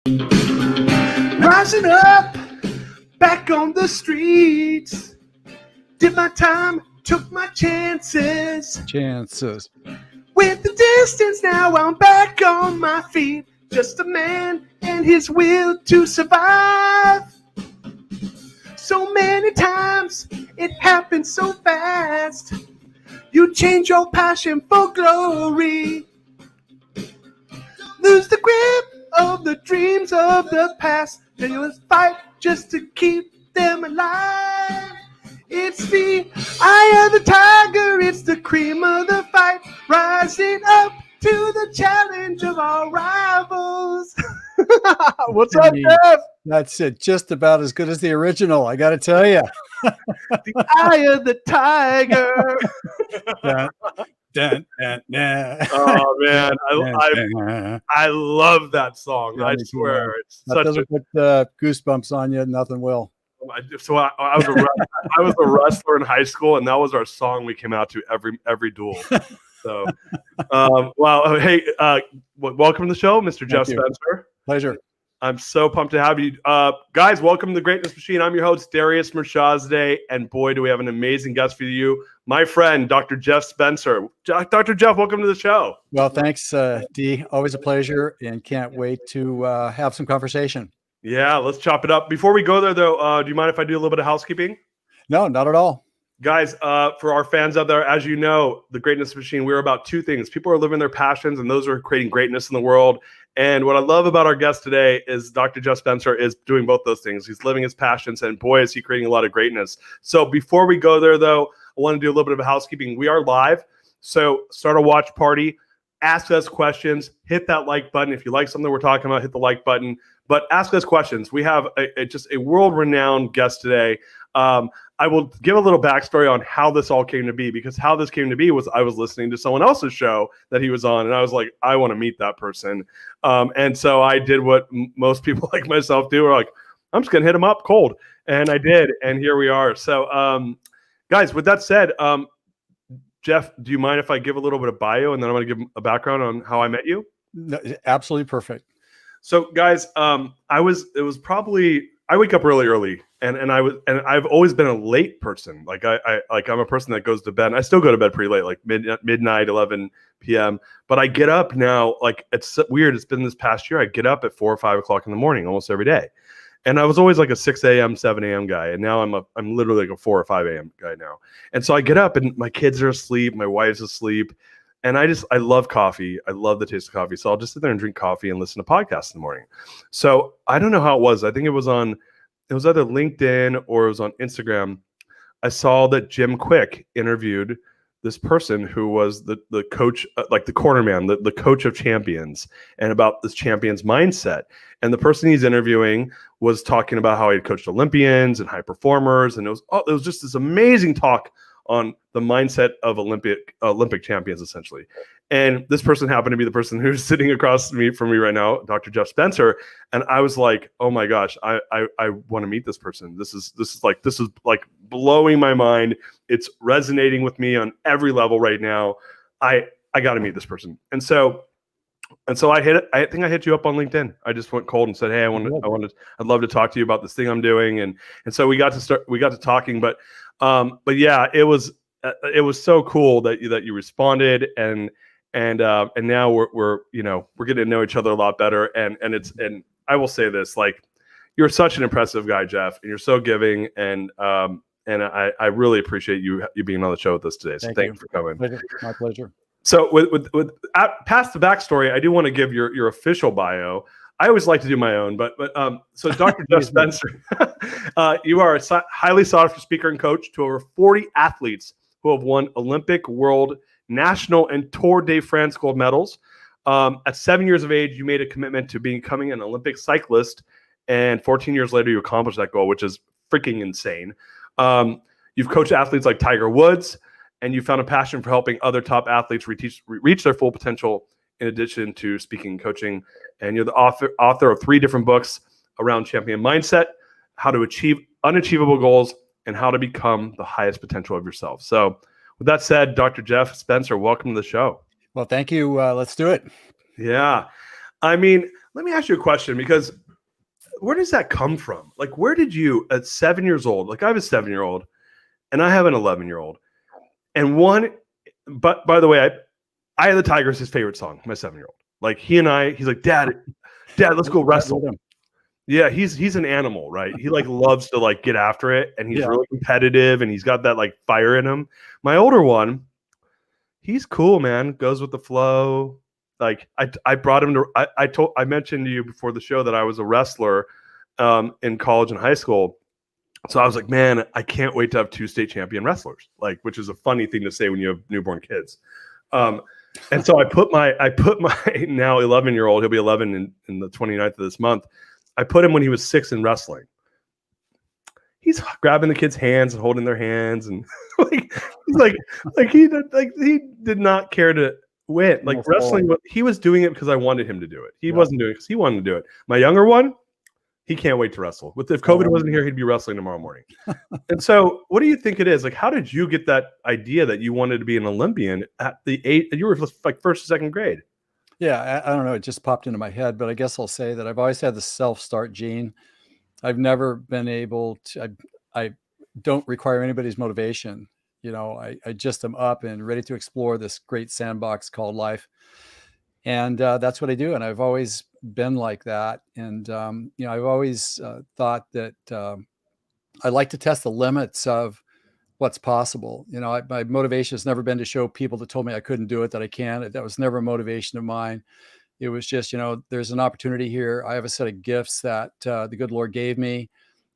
Rising up, back on the streets. Did my time, took my chances. Went the distance, now I'm back on my feet. Just a man and his will to survive. So many times, it happened so fast. You change your passion for glory. Lose the grip of the dreams of the past. Then you must fight just to keep them alive. It's the eye of the tiger, it's the cream of the fight, rising up to the challenge of our rivals. What's up, Jeff? That's it. Just about as good as the original, I got to tell you. The eye of the tiger. Oh man, I love that song. Yeah, I swear, it's that such doesn't put goosebumps on you. Nothing will. So I was a wrestler in high school, and that was our song we came out to every duel. So, well, hey, welcome to the show, Mr. Jeff Spencer. Pleasure. I'm so pumped to have you. Guys, welcome to the Greatness Machine. I'm your host, Darius Mirshahzadeh, and boy, do we have an amazing guest for you, my friend, Dr. Jeff Spencer. Dr. Jeff, welcome to the show. Well, thanks, D. Always a pleasure, and can't wait to have some conversation. Yeah, let's chop it up. Before we go there, though, do you mind if I do a little bit of housekeeping? No, not at all. Guys, for our fans out there, as you know, the Greatness Machine, we're about two things. People are living their passions, and those are creating greatness in the world. And what I love about our guest today is Dr. Jeff Spencer is doing both those things. He's living his passions, and boy, is he creating a lot of greatness. So before we go there, though, I want to do a little bit of housekeeping. We are live, so start a watch party. Ask us questions. Hit that like button. If you like something we're talking about, hit the like button. But ask us questions. We have just a world-renowned guest today. I will give a little backstory on how this all came to be, because how this came to be was I was listening to someone else's show that he was on, and I was like, I want to meet that person. And so I did what most people like myself do. We're like, I'm just going to hit him up cold. And I did, and here we are. So, guys, with that said, Jeff, do you mind if I give a little bit of bio, and then I'm going to give a background on how I met you? No, absolutely perfect. So, guys, I wake up really, and I've always been a late person. Like I'm a person that goes to bed. And I still go to bed pretty late, like midnight, 11 p.m. But I get up now. Like, it's weird. It's been this past year. I get up at 4 or 5 o'clock in the morning almost every day. And I was always like a 6 a.m., 7 a.m. guy, and now I'm literally like a 4 or 5 a.m. guy now. And so I get up, and my kids are asleep, my wife's asleep. And I love coffee. I love the taste of coffee. So I'll just sit there and drink coffee and listen to podcasts in the morning. So I don't know how it was. I think it was either LinkedIn or it was on Instagram. I saw that Jim Quick interviewed this person who was the coach, like the corner man, the coach of champions, and about this champion's mindset. And the person he's interviewing was talking about how he had coached Olympians and high performers. And it was just this amazing talk on the mindset of Olympic champions, essentially. And this person happened to be the person who's sitting across from me right now, Dr. Jeff Spencer. And I was like, oh my gosh, I want to meet this person. This is like blowing my mind. It's resonating with me on every level right now. I got to meet this person. And so I think I hit you up on LinkedIn. I just went cold and said, hey, I'd love to talk to you about this thing I'm doing. And so we got to talking, but yeah, it was so cool that you responded, and now we're getting to know each other a lot better, and I will say this, like, you're such an impressive guy, Jeff, and you're so giving, and I really appreciate you being on the show with us today. So thank you for coming. My pleasure. So with past the backstory, I do want to give your official bio. I always like to do my own, but so Dr. Jeff Spencer, you are a highly sought after speaker and coach to over 40 athletes who have won Olympic, world, national, and Tour de France gold medals. At 7 years of age, you made a commitment to becoming an Olympic cyclist, and 14 years later, you accomplished that goal, which is freaking insane. You've coached athletes like Tiger Woods, and you found a passion for helping other top athletes reach their full potential, in addition to speaking and coaching. And you're the author of 3 different books around champion mindset, how to achieve unachievable goals, and how to become the highest potential of yourself. So with that said, Dr. Jeff Spencer, welcome to the show. Well, thank you. Let's do it. Yeah. I mean, Let me ask you a question, because where does that come from? Like, where did you, at 7 years old, like I have a 7-year-old and I have an 11-year-old, and one, but by the way, I had the Tigers his favorite song, my 7-year-old. Like he's like, Dad, let's go wrestle. Yeah, he's an animal, right? He like loves to like get after it, and he's really competitive, and he's got that like fire in him. My older one, he's cool, man. Goes with the flow. Like I brought him to. I mentioned to you before the show that I was a wrestler in college and high school. So I was like, man, I can't wait to have 2 state champion wrestlers. Like, which is a funny thing to say when you have newborn kids. And so I put my now 11-year-old. He'll be 11 in the 29th of this month. I put him when he was 6 in wrestling. He's grabbing the kids' hands and holding their hands, and he did not care to win. Like wrestling, he was doing it because I wanted him to do it. He wasn't doing it because he wanted to do it. My younger one, he can't wait to wrestle. If COVID wasn't here, he'd be wrestling tomorrow morning. And so, what do you think it is? Like, how did you get that idea that you wanted to be an Olympian at the age? You were like first or second grade. Yeah, I don't know. It just popped into my head, but I guess I'll say that I've always had the self-start gene. I've never been able to, I don't require anybody's motivation. You know, I just am up and ready to explore this great sandbox called life. And that's what I do. And I've always been like that. And, you know, I've always thought that I like to test the limits of what's possible. You know, my motivation has never been to show people that told me I couldn't do it that I can. That was never a motivation of mine. It was just, you know, there's an opportunity here. I have a set of gifts that the good Lord gave me.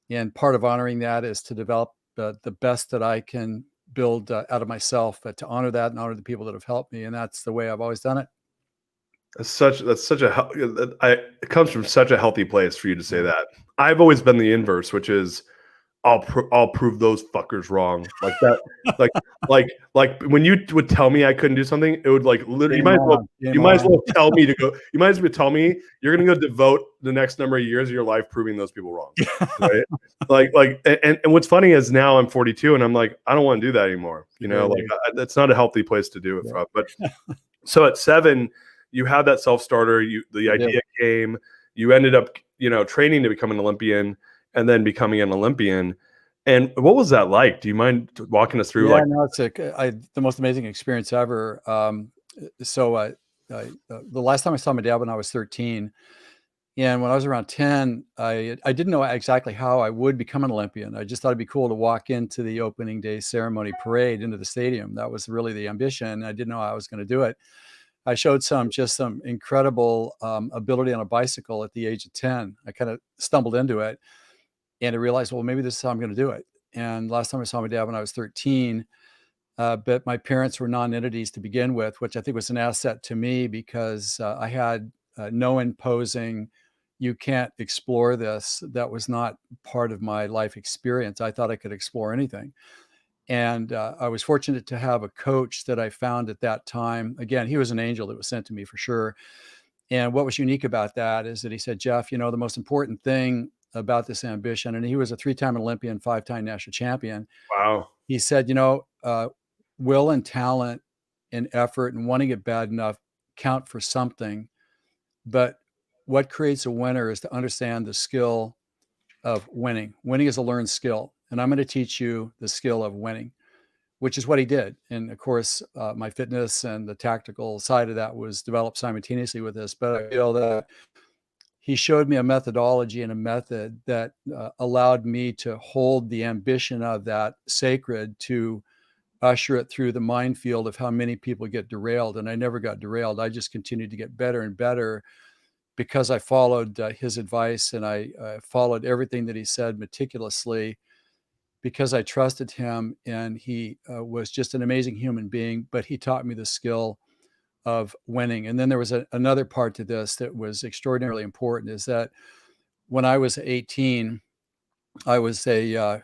And part of honoring that is to develop the best that I can build out of myself, but to honor that and honor the people that have helped me. And that's the way I've always done it. It comes from such a healthy place for you to say that. I've always been the inverse, which is I'll prove those fuckers wrong. Like that, like when you would tell me I couldn't do something, it would like literally. You might as well tell me to go. You might as well tell me you're going to go devote the next number of years of your life proving those people wrong. Right? and what's funny is now I'm 42 and I'm like, I don't want to do that anymore. You know, like that's not a healthy place to do it from. But so at 7, you had that self-starter. The idea came. You ended up, you know, training to become an Olympian. And then becoming an Olympian. And what was that like? Do you mind walking us through? No, it's the most amazing experience ever. The last time I saw my dad when I was 13, and when I was around 10, I didn't know exactly how I would become an Olympian. I just thought it'd be cool to walk into the opening day ceremony parade into the stadium. That was really the ambition. I didn't know how I was going to do it. I showed some incredible ability on a bicycle at the age of 10. I kind of stumbled into it. And I realized, well, maybe this is how I'm going to do it. And last time I saw my dad when I was 13, but my parents were non-entities to begin with, which I think was an asset to me because I had no imposing, you can't explore this. That was not part of my life experience. I thought I could explore anything. And I was fortunate to have a coach that I found at that time. Again, he was an angel that was sent to me for sure. And what was unique about that is that he said, Jeff, you know, the most important thing about this ambition, and he was a 3-time Olympian, 5-time national champion. Wow. He said, you know, will and talent and effort and wanting it bad enough count for something. But what creates a winner is to understand the skill of winning. Winning is a learned skill. And I'm going to teach you the skill of winning, which is what he did. And of course, my fitness and the tactical side of that was developed simultaneously with this. But I feel that he showed me a methodology and a method that allowed me to hold the ambition of that sacred, to usher it through the minefield of how many people get derailed. And I never got derailed. I just continued to get better and better because I followed his advice, and I followed everything that he said meticulously because I trusted him. And he was just an amazing human being, but he taught me the skill of winning. And then there was another part to this that was extraordinarily important, is that when I was 18, I was a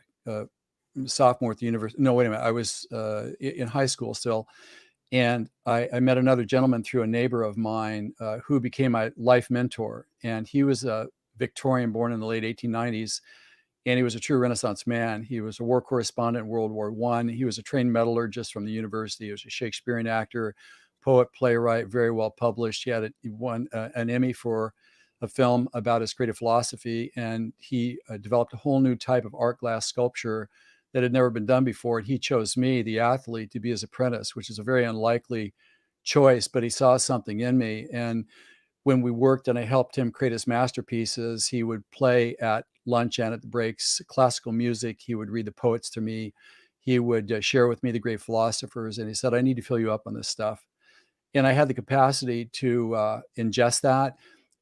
sophomore at the university. No, wait a minute. I was in high school still. And I met another gentleman through a neighbor of mine who became my life mentor. And he was a Victorian born in the late 1890s. And he was a true Renaissance man. He was a war correspondent in World War I. He was a trained metallurgist from the university. He was a Shakespearean actor, poet, playwright, very well published. He won an Emmy for a film about his creative philosophy, and he developed a whole new type of art glass sculpture that had never been done before. And he chose me, the athlete, to be his apprentice, which is a very unlikely choice, but he saw something in me. And when we worked and I helped him create his masterpieces, he would play at lunch and at the breaks classical music. He would read the poets to me. He would share with me the great philosophers. And he said, I need to fill you up on this stuff. And I had the capacity to ingest that.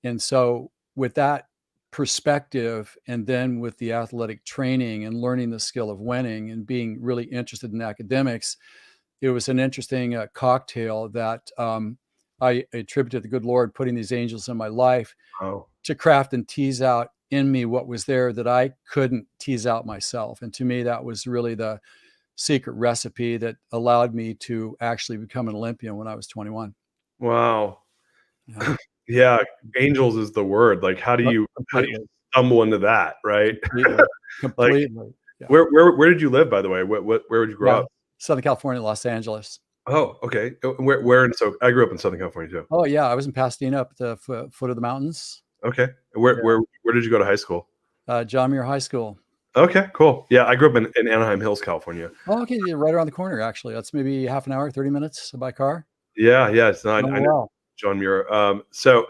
And so with that perspective, and then with the athletic training and learning the skill of winning and being really interested in academics, it was an interesting cocktail that I attribute to the good Lord putting these angels in my life to craft and tease out in me what was there that I couldn't tease out myself. And to me, that was really the secret recipe that allowed me to actually become an Olympian when I was 21. Wow. Yeah. Yeah, angels is the word. Like, how do you stumble into that, right? Completely. Like, yeah. Where did you live, by the way? Where would you grow up? Southern California, Los Angeles. Oh, okay. Where in so I grew up in Southern California too. Oh yeah, I was in Pasadena, up the foot of the mountains. Okay. Where did you go to high school? John Muir High School. Okay, cool. Yeah, I grew up in Anaheim Hills, California. Oh, okay, you're right around the corner. Actually, that's maybe half an hour, 30 minutes by car. Yeah. It's not. Oh, I know John Muir. So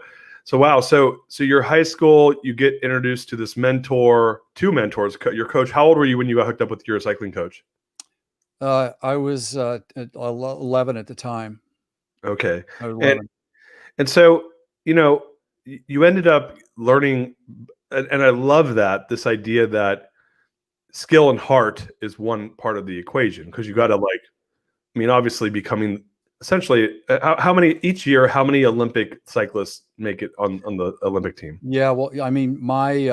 wow. So your high school, you get introduced to this mentor, two mentors. Your coach. How old were you when you got hooked up with your cycling coach? I was 11 at the time. Okay. I was 11. And so, you ended up learning, and I love this idea that skill and heart is one part of the equation, because you got to obviously becoming essentially how many each year, how many Olympic cyclists make it on the Olympic team? Yeah, well, I mean, my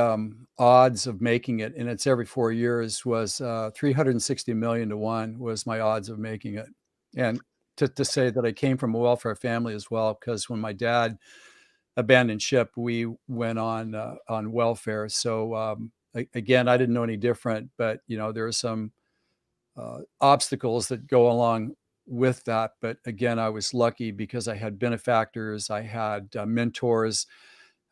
odds of making it, and it's every 4 years, was 360 million to 1 was my odds of making it. And to say that I came from a welfare family as well, because when my dad abandoned ship, we went on welfare. So again, I didn't know any different, but there are some obstacles that go along with that. But again, I was lucky because I had benefactors, I had mentors,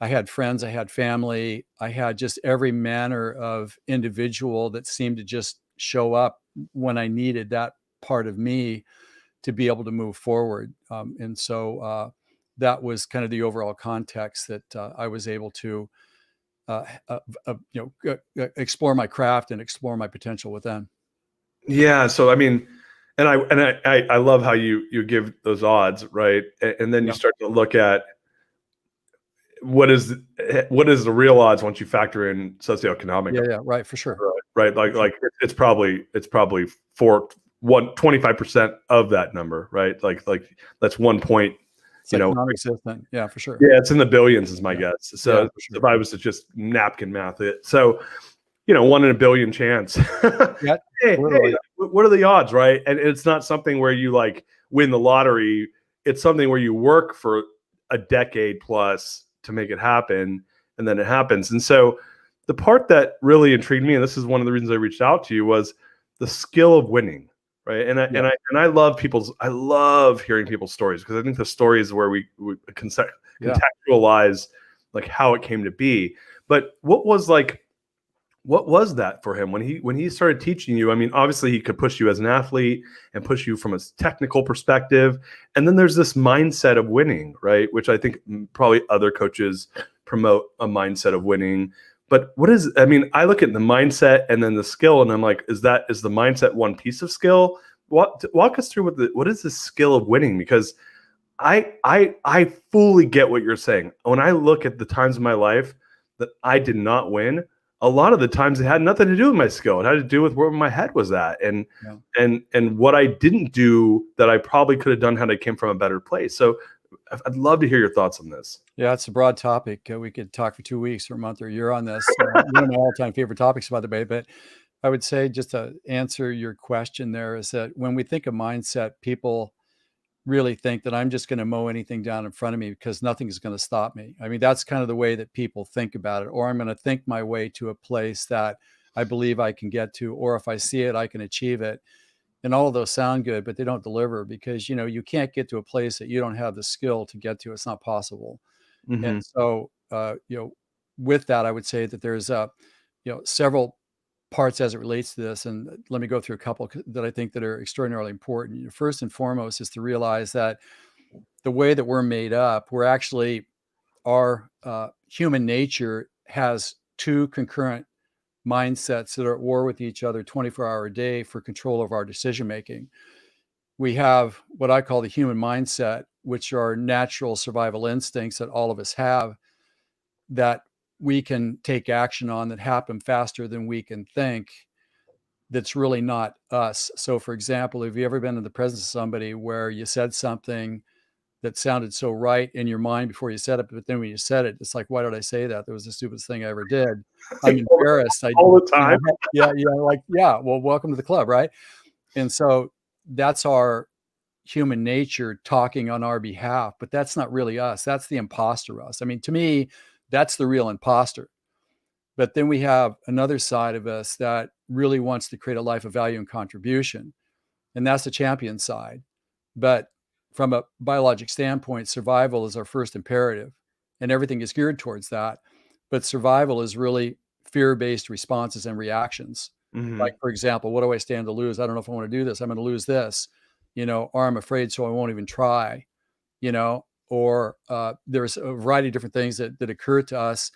I had friends, I had family, I had just every manner of individual that seemed to just show up when I needed that part of me to be able to move forward. And so that was kind of the overall context that I was able to explore my craft and explore my potential within. Yeah. So, and I love how you give those odds, right? And then you start to look at what is the real odds once you factor in socioeconomic. Yeah, right, for sure. Right. Like it's probably 25% of that number, right? Like that's 1 point. It's non-existent. Yeah, for sure. Yeah, it's in the billions is my guess. So if I was to just napkin math it, so 1 in a billion chance. Yeah, hey, what are the odds, right? And it's not something where you win the lottery. It's something where you work for a decade plus to make it happen, and then it happens. And so the part that really intrigued me, and this is one of the reasons I reached out to you, was the skill of winning, right? And I love hearing people's stories, because I think the story is where we contextualize how it came to be. But what was that for him when he started teaching you? Obviously he could push you as an athlete and push you from a technical perspective, and then there's this mindset of winning, right? Which I think probably other coaches promote a mindset of winning. But what is? I look at the mindset and then the skill, and I'm like, is the mindset one piece of skill? Walk us through what is the skill of winning? Because I fully get what you're saying. When I look at the times in my life that I did not win, a lot of the times it had nothing to do with my skill. It had to do with where my head was at, and what I didn't do that I probably could have done had I came from a better place. So I'd love to hear your thoughts on this. Yeah, it's a broad topic. We could talk for 2 weeks or a month or a year on this. One of my all-time favorite topics, by the way. But I would say, just to answer your question there, is that when we think of mindset, people really think that I'm just going to mow anything down in front of me because nothing is going to stop me. That's kind of the way that people think about it. Or I'm going to think my way to a place that I believe I can get to, or if I see it, I can achieve it. And all of those sound good, but they don't deliver, because you can't get to a place that you don't have the skill to get to. It's not possible. Mm-hmm. And so with that, I would say that there's several parts as it relates to this. And let me go through a couple that I think that are extraordinarily important. First and foremost is to realize that the way that we're made up, we're actually, our human nature has two concurrent mindsets that are at war with each other 24-hour a day for control of our decision making. We have what I call the human mindset, which are natural survival instincts that all of us have, that we can take action on, that happen faster than we can think, that's really not us. So for example, have you ever been in the presence of somebody where you said something that sounded so right in your mind before you said it, but then when you said it, it's like, why did I say that? That was the stupidest thing I ever did. I'm embarrassed. All the time. Well, welcome to the club, right? And so that's our human nature talking on our behalf, but that's not really us. That's the imposter us. I mean, to me, that's the real imposter. But then we have another side of us that really wants to create a life of value and contribution. And that's the champion side. But from a biologic standpoint, survival is our first imperative, and everything is geared towards that. But survival is really fear-based responses and reactions. Mm-hmm. Like, for example, what do I stand to lose? I don't know if I want to do this. I'm going to lose this, or I'm afraid, so I won't even try, or there's a variety of different things that occur to us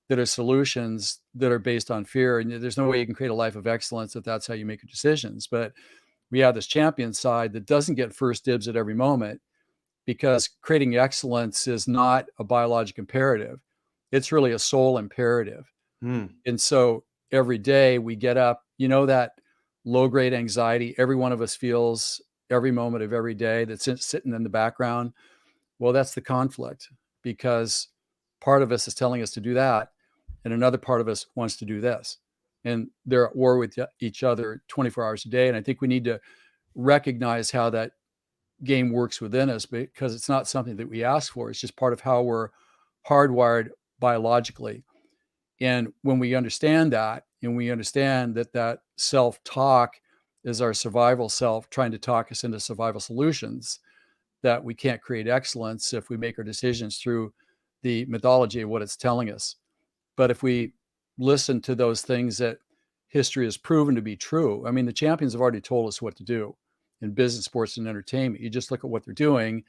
that are solutions that are based on fear. And there's no way you can create a life of excellence if that's how you make your decisions. But we have this champion side that doesn't get first dibs at every moment, because creating excellence is not a biologic imperative. It's really a soul imperative. And so every day we get up, that low grade anxiety every one of us feels every moment of every day that's sitting in the background. Well, that's the conflict, because part of us is telling us to do that, and another part of us wants to do this. And they're at war with each other 24 hours a day. And I think we need to recognize how that game works within us, because it's not something that we ask for. It's just part of how we're hardwired biologically. And when we understand that, and we understand that self-talk is our survival self trying to talk us into survival solutions, that we can't create excellence if we make our decisions through the mythology of what it's telling us. But if we listen to those things that history has proven to be true, I mean, the champions have already told us what to do in business, sports, and entertainment. You just look at what they're doing,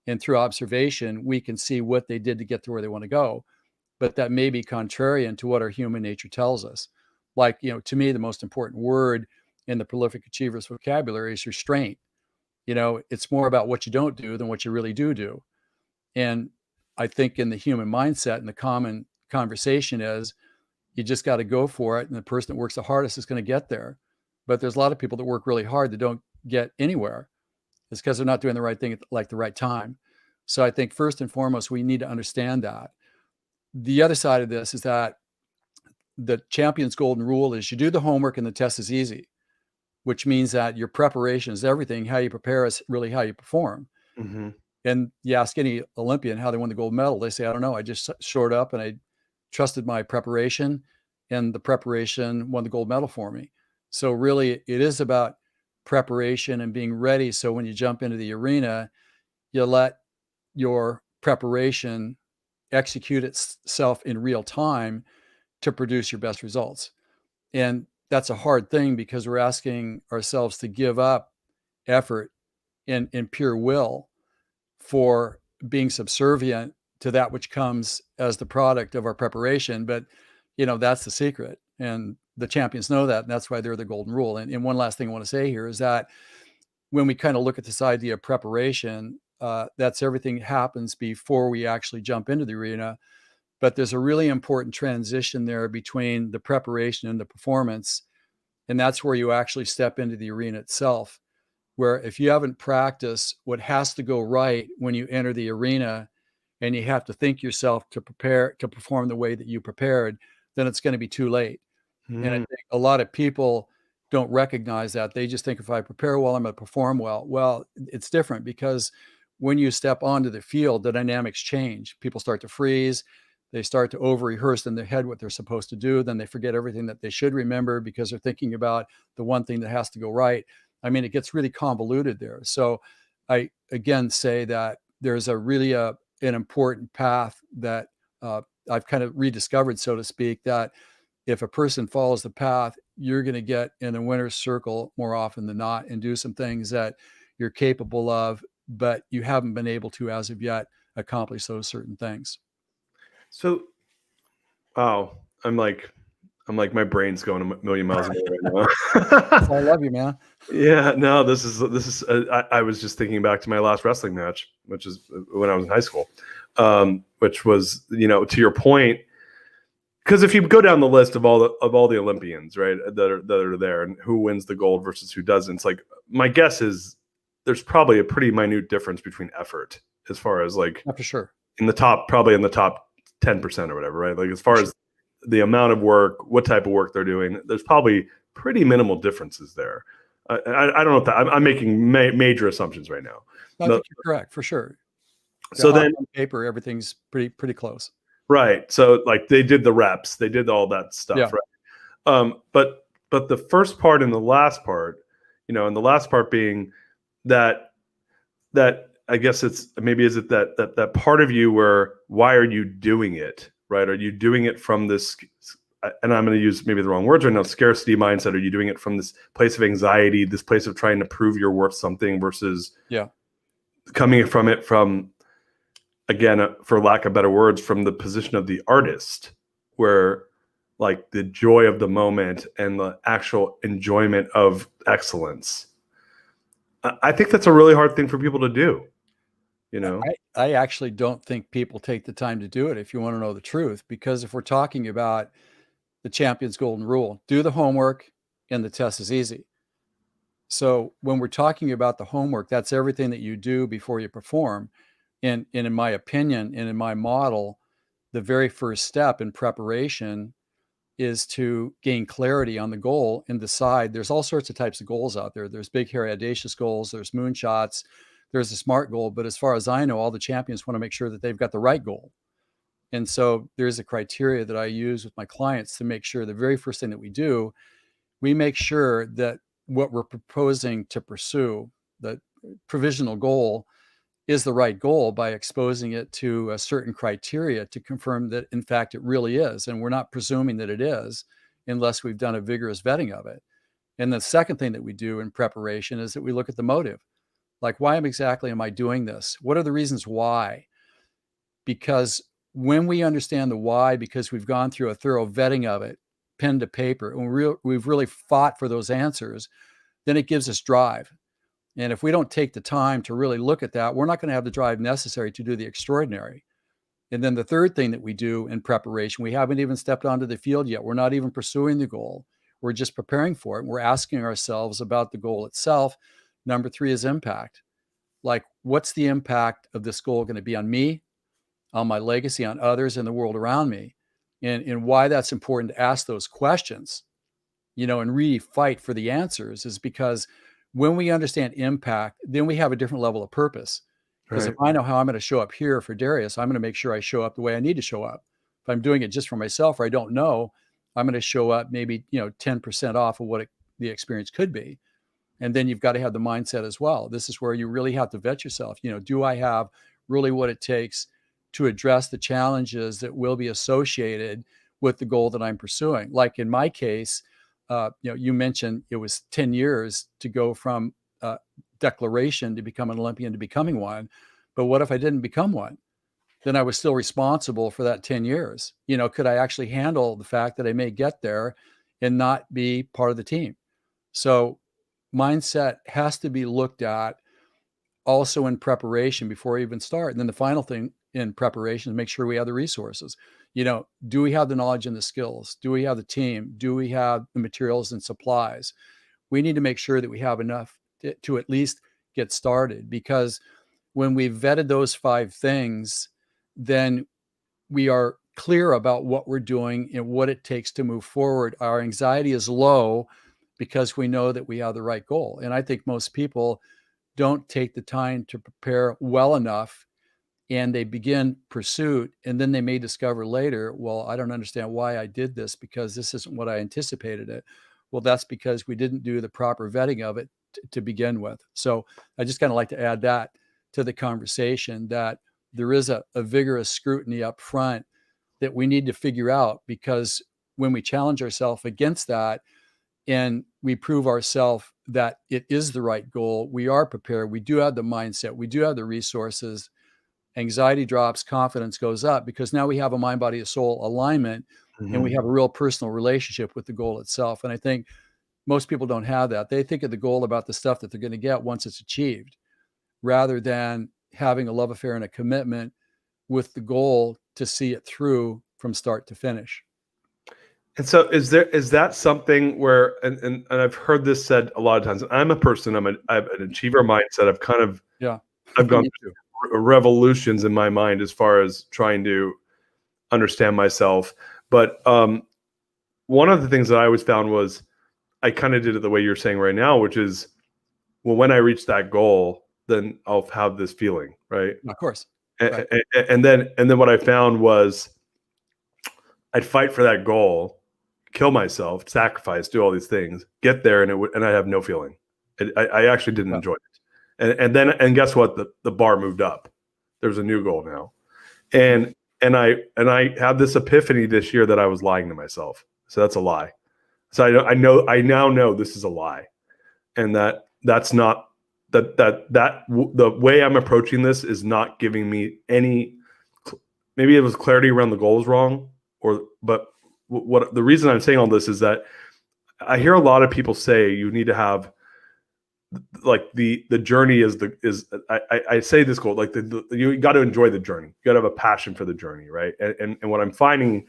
and through observation, we can see what they did to get to where they want to go. But that may be contrarian to what our human nature tells us. Like, to me, the most important word in the prolific achievers vocabulary is restraint. It's more about what you don't do than what you really do. And I think in the human mindset and the common conversation is, you just got to go for it. And the person that works the hardest is going to get there. But there's a lot of people that work really hard that don't get anywhere. It's because they're not doing the right thing at the right time. So I think first and foremost, we need to understand that. The other side of this is that the champion's golden rule is you do the homework and the test is easy, which means that your preparation is everything. How you prepare is really how you perform. Mm-hmm. And you ask any Olympian how they won the gold medal, they say, I don't know. I just showed up and I trusted my preparation, and the preparation won the gold medal for me. So really it is about preparation and being ready. So when you jump into the arena, you let your preparation execute itself in real time to produce your best results. And that's a hard thing, because we're asking ourselves to give up effort and pure will for being subservient to that which comes as the product of our preparation. But, that's the secret. And the champions know that, and that's why they're the golden rule. And one last thing I want to say here is that when we kind of look at this idea of preparation, that's everything happens before we actually jump into the arena. But there's a really important transition there between the preparation and the performance. And that's where you actually step into the arena itself, where if you haven't practiced what has to go right when you enter the arena, and you have to think yourself to perform the way that you prepared, then it's going to be too late. And I think a lot of people don't recognize that. They just think, if I prepare well, I'm going to perform well. Well, it's different, because when you step onto the field, the dynamics change. People start to freeze. They start to over-rehearse in their head what they're supposed to do. Then they forget everything that they should remember, because they're thinking about the one thing that has to go right. I mean, it gets really convoluted there. So I, again, say that there's a really an important path that I've kind of rediscovered, so to speak, that if a person follows the path, you're going to get in a winner's circle more often than not and do some things that you're capable of, but you haven't been able to, as of yet, accomplish those certain things. So, wow, I'm like my brain's going a million miles an hour right So I now. love you, man. Yeah, no, this is. I was just thinking back to my last wrestling match, which is when I was in high school, which was, to your point, because if you go down the list of all the Olympians, right, that are there, and who wins the gold versus who doesn't, it's like, my guess is there's probably a pretty minute difference between effort, as far as like, Yeah, for sure. probably in the top 10% or whatever, right? Like, as far as the amount of work, what type of work they're doing, there's probably pretty minimal differences there. I don't know if that, I'm making major assumptions right now. I think you're correct, for sure. Yeah, So then, on paper, everything's pretty close. right. So like, they did the reps, they did all that stuff, Yeah. right? But the first part and the last part, and the last part being that I guess it's maybe, is it that part of you where, why are you doing it, right? Are you doing it from this, and I'm going to use maybe the wrong words right now, scarcity mindset? Are you doing it from this place of anxiety, this place of trying to prove you're worth something, versus coming from it from, again, for lack of better words, from the position of the artist, where like the joy of the moment and the actual enjoyment of excellence? I think that's a really hard thing for people to do. I actually don't think people take the time to do it, if you want to know the truth, because if we're talking about the champion's golden rule, do the homework and the test is easy. So when we're talking about the homework, that's everything that you do before you perform. And in my opinion, and in my model, the very first step in preparation is to gain clarity on the goal and decide. There's all sorts of types of goals out there. There's big, hairy, audacious goals. There's moonshots. There's a SMART goal. But as far as I know, all the champions want to make sure that they've got the right goal. And so there's a criteria that I use with my clients to make sure the very first thing that we do, we make sure that what we're proposing to pursue, the provisional goal, is the right goal by exposing it to a certain criteria to confirm that, in fact, it really is. And we're not presuming that it is unless we've done a vigorous vetting of it. And the second thing that we do in preparation is that we look at the motive. Like, why exactly am I doing this? What are the reasons why? Because when we understand the why, because we've gone through a thorough vetting of it, pen to paper, and we've really fought for those answers, then it gives us drive. And if we don't take the time to really look at that, we're not going to have the drive necessary to do the extraordinary. And then the third thing that we do in preparation, we haven't even stepped onto the field yet. We're not even pursuing the goal. We're just preparing for it. We're asking ourselves about the goal itself. Number 3 is impact. Like, what's the impact of this goal going to be on me, on my legacy, on others, and the world around me? And why that's important to ask those questions, and really fight for the answers, is because when we understand impact, then we have a different level of purpose. Because if I know how I'm going to show up here for Darius, I'm going to make sure I show up the way I need to show up. If I'm doing it just for myself, or I don't know, I'm going to show up maybe 10% off of what the experience could be. And then you've got to have the mindset as well. This is where you really have to vet yourself. Do I have really what it takes to address the challenges that will be associated with the goal that I'm pursuing? Like in my case, you mentioned it was 10 years to go from declaration to become an Olympian to becoming one. But what if I didn't become one? Then I was still responsible for that 10 years. Could I actually handle the fact that I may get there and not be part of the team? So mindset has to be looked at also in preparation before we even start. And then the final thing in preparation is make sure we have the resources. Do we have the knowledge and the skills? Do we have the team? Do we have the materials and supplies? We need to make sure that we have enough to at least get started, because when we've vetted those 5 things, then we are clear about what we're doing and what it takes to move forward. Our anxiety is low because we know that we have the right goal. And I think most people don't take the time to prepare well enough, and they begin pursuit, and then they may discover later, well, I don't understand why I did this, because this isn't what I anticipated it. Well, that's because we didn't do the proper vetting of it to begin with. So I just kind of like to add that to the conversation, that there is a vigorous scrutiny up front that we need to figure out, because when we challenge ourselves against that and we prove ourselves that it is the right goal, we are prepared, we do have the mindset, we do have the resources, anxiety drops, confidence goes up, because now we have a mind, body, and soul alignment, and we have a real personal relationship with the goal itself. And I think most people don't have that. They think of the goal about the stuff that they're going to get once it's achieved, rather than having a love affair and a commitment with the goal to see it through from start to finish. And so is that something where, and I've heard this said a lot of times, I'm a person, I have an achiever mindset. I've gone through revolutions in my mind as far as trying to understand myself. But one of the things that I always found was I kind of did it the way you're saying right now, which is, well, when I reach that goal, then I'll have this feeling, right? Of course. Right. And then what I found was I'd fight for that goal, kill myself, sacrifice, do all these things, get there, and I have no feeling. I actually didn't enjoy it. And guess what? The bar moved up. There's a new goal now, and I had this epiphany this year that I was lying to myself. So that's a lie. So I now know this is a lie, and that's not the way I'm approaching this is not giving me any. Maybe it was clarity around the goals wrong, but what the reason I'm saying all this is that I hear a lot of people say you need to have, like, the journey I say this goal, like you got to enjoy the journey. You got to have a passion for the journey, right? And what I'm finding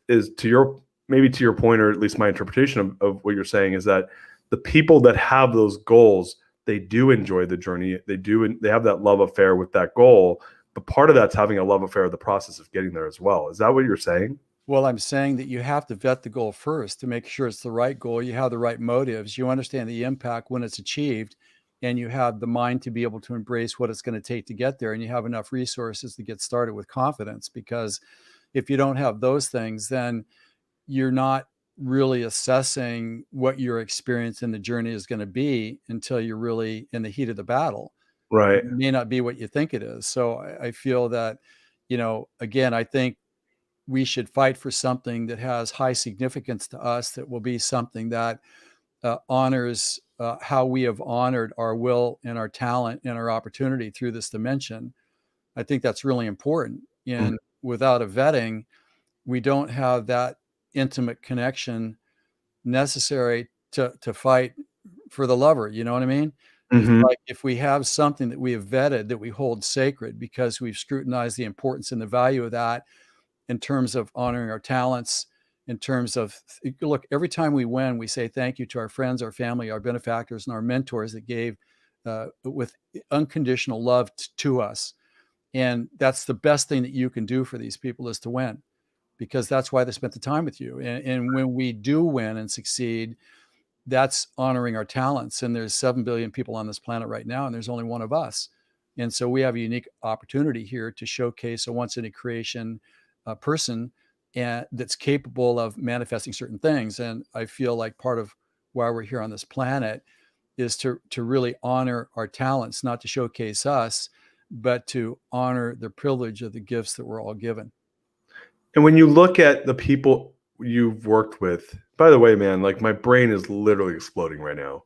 is, to your point, or at least my interpretation of what you're saying, is that the people that have those goals, they do enjoy the journey. They have that love affair with that goal. But part of that's having a love affair with the process of getting there as well. Is that what you're saying? Well, I'm saying that you have to vet the goal first to make sure it's the right goal. You have the right motives. You understand the impact when it's achieved, and you have the mind to be able to embrace what it's going to take to get there. And you have enough resources to get started with confidence, because if you don't have those things, then you're not really assessing what your experience in the journey is going to be until you're really in the heat of the battle. Right. It may not be what you think it is. So I feel that, again, I think we should fight for something that has high significance to us, that will be something that honors how we have honored our will and our talent and our opportunity through this dimension. I think that's really important. And without a vetting, we don't have that intimate connection necessary to fight for the lover. You know what I mean? It's like, if we have something that we have vetted, that we hold sacred because we've scrutinized the importance and the value of that, in terms of honoring our talents, in terms of, look, every time we win, we say thank you to our friends, our family, our benefactors, and our mentors that gave with unconditional love to us. And that's the best thing that you can do for these people, is to win, because that's why they spent the time with you. And when we do win and succeed, that's honoring our talents. And there's 7 billion people on this planet right now, and there's only one of us. And so we have a unique opportunity here to showcase a once in a creation person, and that's capable of manifesting certain things. And I feel like part of why we're here on this planet is to really honor our talents, not to showcase us, but to honor the privilege of the gifts that we're all given. And when you look at the people you've worked with, by the way, man, like, my brain is literally exploding right now.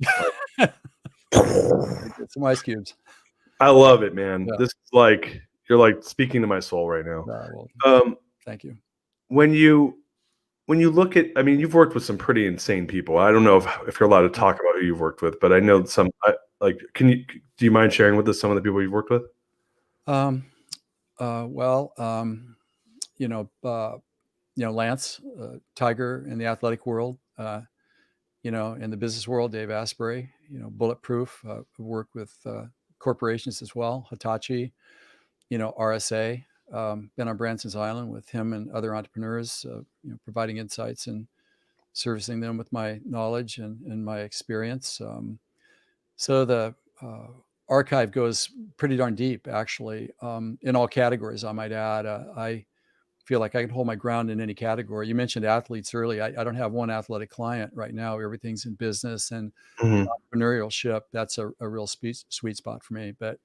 Get some ice cubes. I love it, man. Yeah. This is like, you're like speaking to my soul right now. Well, thank you. When you look at, I mean, you've worked with some pretty insane people. I don't know if you're allowed to talk about who you've worked with, but I know some. Do you mind sharing with us some of the people you've worked with? Lance, Tiger in the athletic world, in the business world, Dave Asbury, Bulletproof, worked with corporations as well, Hitachi, RSA, been on Branson's Island with him and other entrepreneurs, providing insights and servicing them with my knowledge and my experience. So the archive goes pretty darn deep, actually, in all categories, I might add. I feel like I can hold my ground in any category. You mentioned athletes early. I don't have one athletic client right now. Everything's in business and entrepreneurship. That's a real sweet spot for me. But,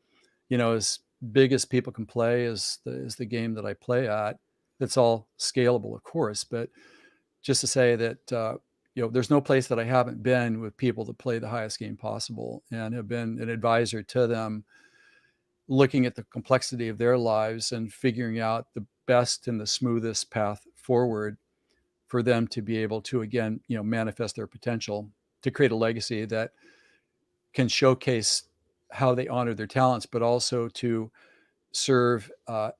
as big as people can play is the game that I play at. that's all scalable, of course. But just to say that, there's no place that I haven't been with people that play the highest game possible and have been an advisor to them, looking at the complexity of their lives and figuring out the best and the smoothest path forward for them to be able to, again, manifest their potential, to create a legacy that can showcase how they honor their talents, but also to serve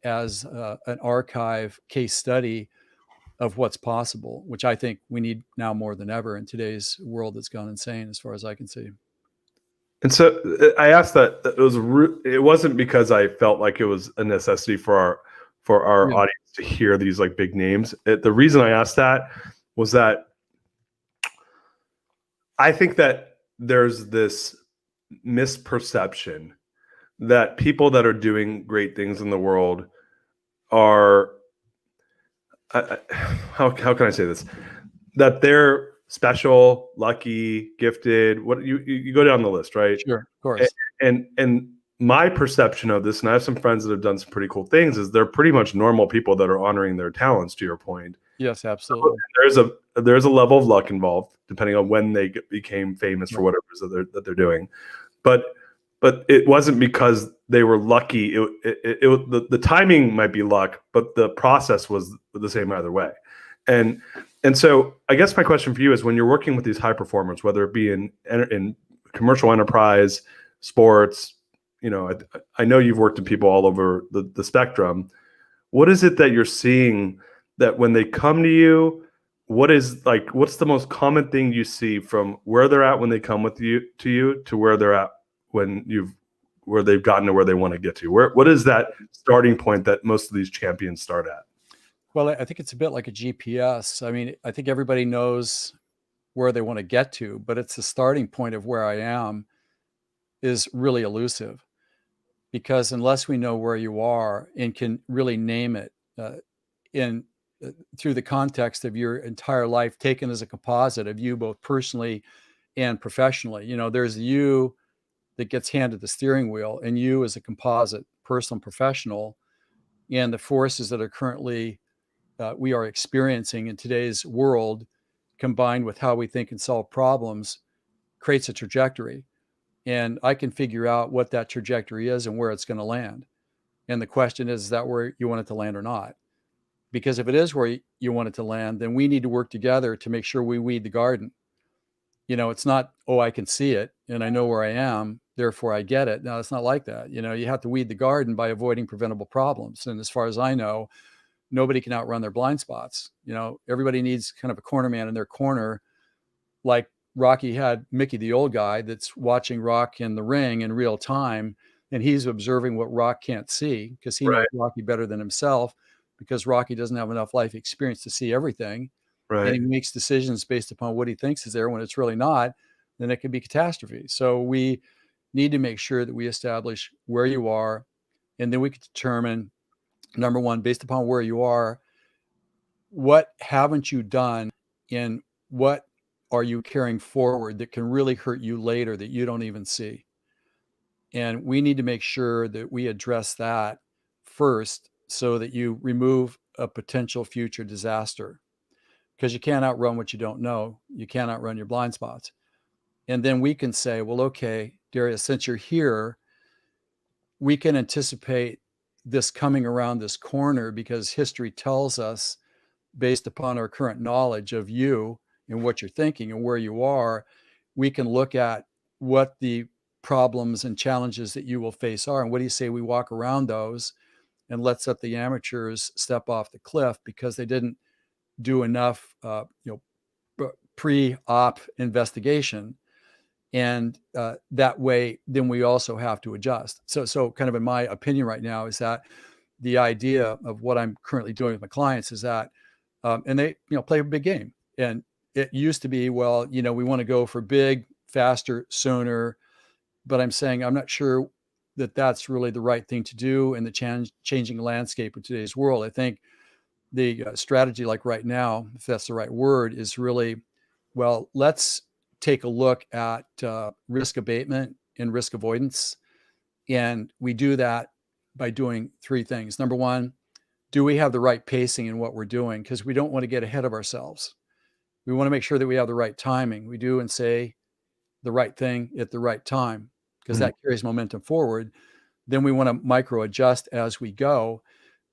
as an archive case study of what's possible, which I think we need now more than ever in today's world that's gone insane, as far as I can see. And so I asked that it wasn't because I felt like it was a necessity for our Yeah. audience to hear these like big names. The reason I asked that was that I think that there's this misperception that people that are doing great things in the world are how can I say this? That they're special, lucky, gifted. What you go down the list, right? Sure, of course. And my perception of this, and I have some friends that have done some pretty cool things, is they're pretty much normal people that are honoring their talents. To your point, Yes, absolutely. There's a level of luck involved, depending on when they became famous for Right. whatever it is that they're doing. But it wasn't because they were lucky. The timing might be luck, but the process was the same either way. And so I guess my question for you is, when you're working with these high performers, whether it be in commercial enterprise, sports, I know you've worked with people all over the spectrum. What is it that you're seeing that when they come to you, what's the most common thing you see from where they're at when they come to you to where they're at where they've gotten to where they want to get to? What is that starting point that most of these champions start at? Well, I think it's a bit like a GPS. I mean, I think everybody knows where they want to get to, but it's the starting point of where I am is really elusive, because unless we know where you are and can really name it in through the context of your entire life taken as a composite of you both personally and professionally, there's you that gets handed the steering wheel, and you as a composite, personal and professional, and the forces that are currently we are experiencing in today's world, combined with how we think and solve problems, creates a trajectory. And I can figure out what that trajectory is and where it's going to land. And the question is that where you want it to land or not? Because if it is where you want it to land, then we need to work together to make sure we weed the garden. It's not, oh, I can see it and I know where I am, therefore I get it. No, it's not like that. You have to weed the garden by avoiding preventable problems. And as far as I know, nobody can outrun their blind spots. Everybody needs kind of a corner man in their corner, like Rocky had Mickey, the old guy, that's watching Rock in the ring in real time. And he's observing what Rock can't see because he knows Right, Rocky better than himself, because Rocky doesn't have enough life experience to see everything. And right. he makes decisions based upon what he thinks is there when it's really not. Then it could be catastrophe. So we need to make sure that we establish where you are, and then we can determine, number one, based upon where you are, what haven't you done and what are you carrying forward that can really hurt you later that you don't even see? And we need to make sure that we address that first so that you remove a potential future disaster, because you can't outrun what you don't know. You can't outrun your blind spots. And then we can say, well, okay, Darius, since you're here, we can anticipate this coming around this corner because history tells us, based upon our current knowledge of you and what you're thinking and where you are, we can look at what the problems and challenges that you will face are. And what do you say we walk around those and let's let the amateurs step off the cliff because they didn't do enough, pre-op investigation. And that way, then we also have to adjust. So kind of in my opinion right now is that the idea of what I'm currently doing with my clients is that, and they, play a big game. And it used to be, well, we want to go for big, faster, sooner. But I'm saying I'm not sure that that's really the right thing to do in the changing landscape of today's world. I think the strategy, like right now, if that's the right word, is really, well, let's take a look at risk abatement and risk avoidance. And we do that by doing three things. Number one, do we have the right pacing in what we're doing? Because we don't want to get ahead of ourselves. We want to make sure that we have the right timing. We do and say the right thing at the right time, because that carries momentum forward. Then we want to micro adjust as we go,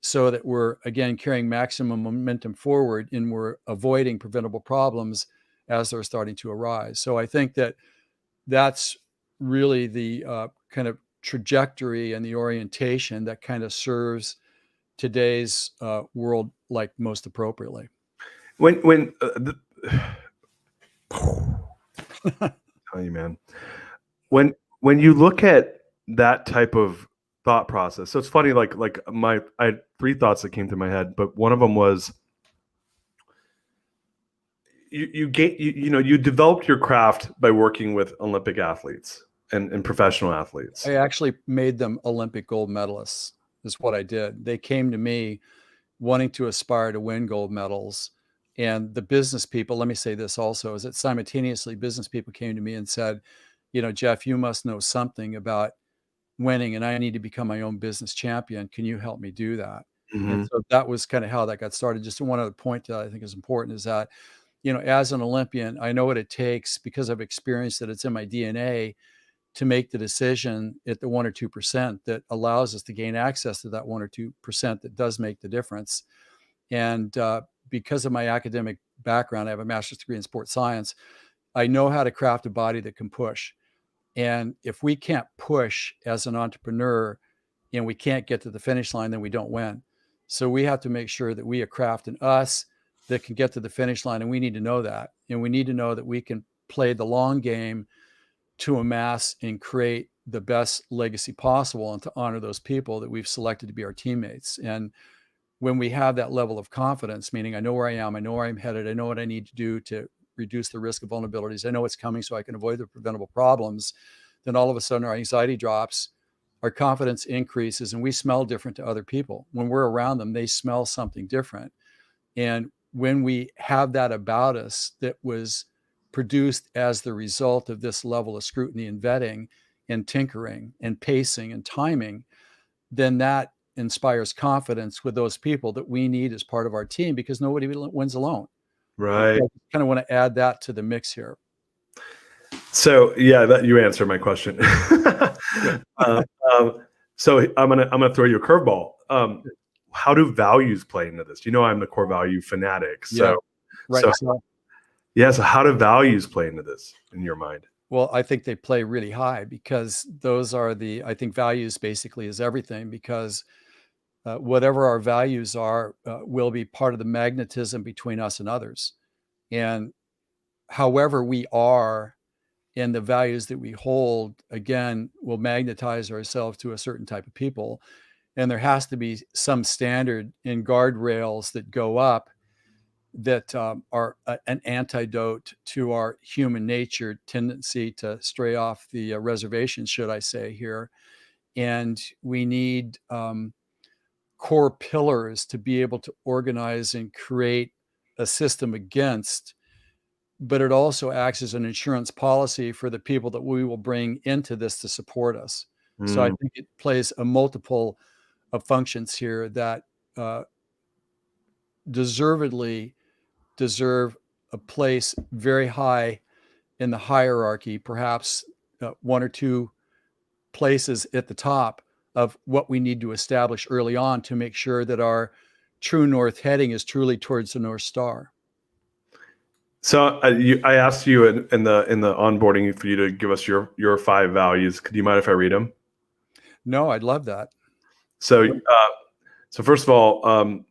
so that we're, again, carrying maximum momentum forward and we're avoiding preventable problems as they're starting to arise. So I think that that's really the kind of trajectory and the orientation that kind of serves today's world like most appropriately. Tell you, man, when you look at that type of thought process, so it's funny, like I had three thoughts that came to my head, but one of them was you developed your craft by working with Olympic athletes and professional athletes. I actually made them Olympic gold medalists, is what I did. They came to me wanting to aspire to win gold medals. And the business people, let me say this also, is that simultaneously business people came to me and said, Jeff, you must know something about winning, and I need to become my own business champion. Can you help me do that? And so that was kind of how that got started. Just one other point that I think is important is that, as an Olympian, I know what it takes, because I've experienced that, it's in my DNA, to make the decision at the 1 or 2% that allows us to gain access to that 1 or 2% that does make the difference. And because of my academic background, I have a master's degree in sports science. I know how to craft a body that can push. And if we can't push as an entrepreneur and we can't get to the finish line, then we don't win. So we have to make sure that we are crafting us that can get to the finish line. And we need to know that. And we need to know that we can play the long game to amass and create the best legacy possible, and to honor those people that we've selected to be our teammates. And when we have that level of confidence, meaning I know where I am, I know where I'm headed, I know what I need to do to reduce the risk of vulnerabilities, I know what's coming so I can avoid the preventable problems, then all of a sudden our anxiety drops, our confidence increases, and we smell different to other people. When we're around them, they smell something different. And when we have that about us that was produced as the result of this level of scrutiny and vetting and tinkering and pacing and timing, then that inspires confidence with those people that we need as part of our team, because nobody wins alone. Right. So I kind of want to add that to the mix here. So yeah, that you answered my question. So I'm gonna throw you a curveball. How do values play into this? I'm the core value fanatic. So, yeah, right. So how do values play into this in your mind? Well, I think they play really high, because those are I think values basically is everything, because whatever our values are will be part of the magnetism between us and others. And however we are, and the values that we hold, again, will magnetize ourselves to a certain type of people. And there has to be some standard and guardrails that go up that are an antidote to our human nature tendency to stray off the reservation, should I say here. And we need core pillars to be able to organize and create a system against, but it also acts as an insurance policy for the people that we will bring into this to support us. So I think it plays a multiple of functions here that deservedly deserve a place very high in the hierarchy, perhaps 1 or 2 places at the top of what we need to establish early on to make sure that our true north heading is truly towards the North Star. So I asked you in the onboarding for you to give us your 5 values. Could you mind if I read them? No, I'd love that. So first of all,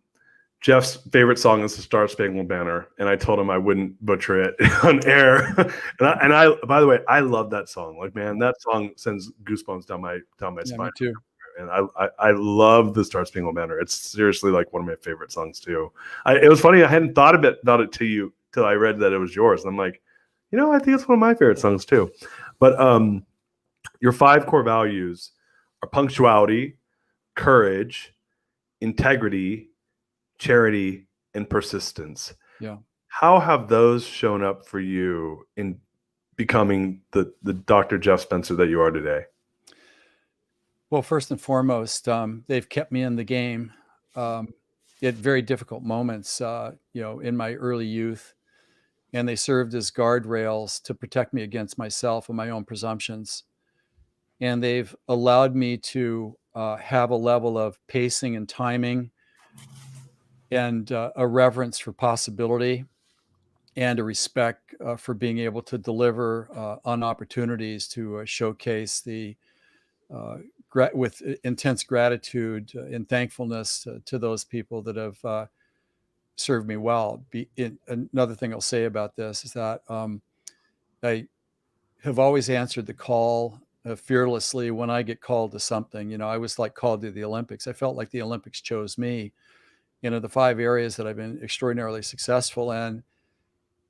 Jeff's favorite song is the Star Spangled Banner, and I told him I wouldn't butcher it on air. and I, by the way, I love that song. Like, man, that song sends goosebumps down my spine. Me too. And I love the Star Spangled Banner. It's seriously like one of my favorite songs too. It was funny, I hadn't thought about it to you till I read that it was yours, and I'm like, I think it's one of my favorite songs too. But your 5 core values are punctuality, courage, integrity, charity, and persistence. Yeah. How have those shown up for you in becoming the Dr. Jeff Spencer that you are today? Well, first and foremost, they've kept me in the game. at very difficult moments, in my early youth, and they served as guardrails to protect me against myself and my own presumptions. And they've allowed me to have a level of pacing and timing, and a reverence for possibility, and a respect for being able to deliver on opportunities to showcase with intense gratitude and thankfulness to those people that have served me well. Another thing I'll say about this is that I have always answered the call fearlessly when I get called to something. I was like called to the Olympics. I felt like the Olympics chose me. The 5 areas that I've been extraordinarily successful in,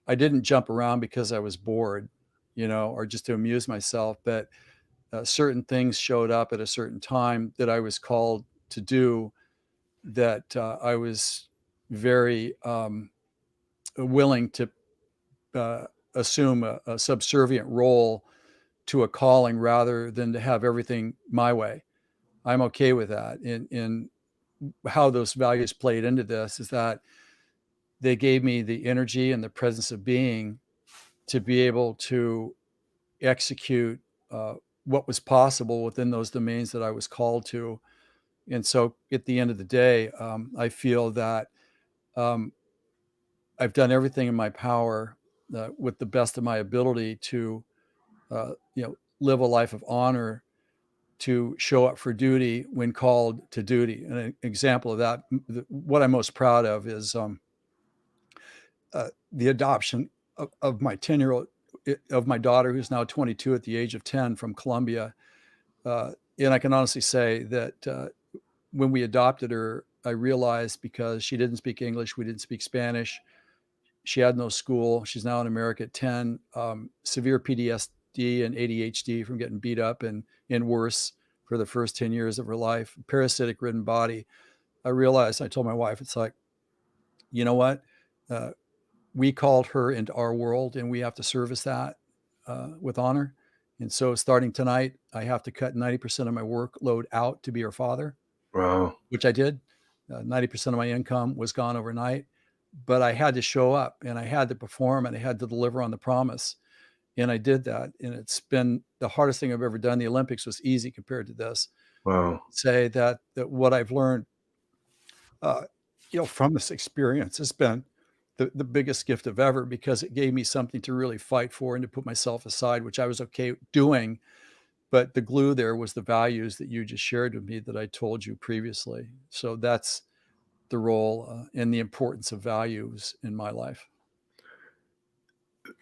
I didn't jump around because I was bored, or just to amuse myself, but certain things showed up at a certain time that I was called to do, that I was very willing to assume a subservient role to a calling rather than to have everything my way. I'm okay with that. In how those values played into this is that they gave me the energy and the presence of being to be able to execute what was possible within those domains that I was called to. And so at the end of the day, I feel that I've done everything in my power with the best of my ability to, live a life of honor, to show up for duty when called to duty. And an example of that, what I'm most proud of, is the adoption of my 10-year-old, of my daughter, who's now 22 at the age of 10, from Colombia. And I can honestly say that when we adopted her, I realized, because she didn't speak English, we didn't speak Spanish, she had no school. She's now in America at 10, severe PTSD and ADHD from getting beat up and worse for the first 10 years of her life, parasitic ridden body. I realized, I told my wife, it's like, you know what? We called her into our world, and we have to service that with honor. And so starting tonight, I have to cut 90% of my workload out to be her father. Wow. Which I did. 90% of my income was gone overnight, but I had to show up, and I had to perform, and I had to deliver on the promise. And I did that. And it's been the hardest thing I've ever done. The Olympics was easy compared to this. Wow. Say that what I've learned, from this experience has been the biggest gift of ever, because it gave me something to really fight for and to put myself aside, which I was okay doing. But the glue there was the values that you just shared with me that I told you previously. So that's the role and the importance of values in my life.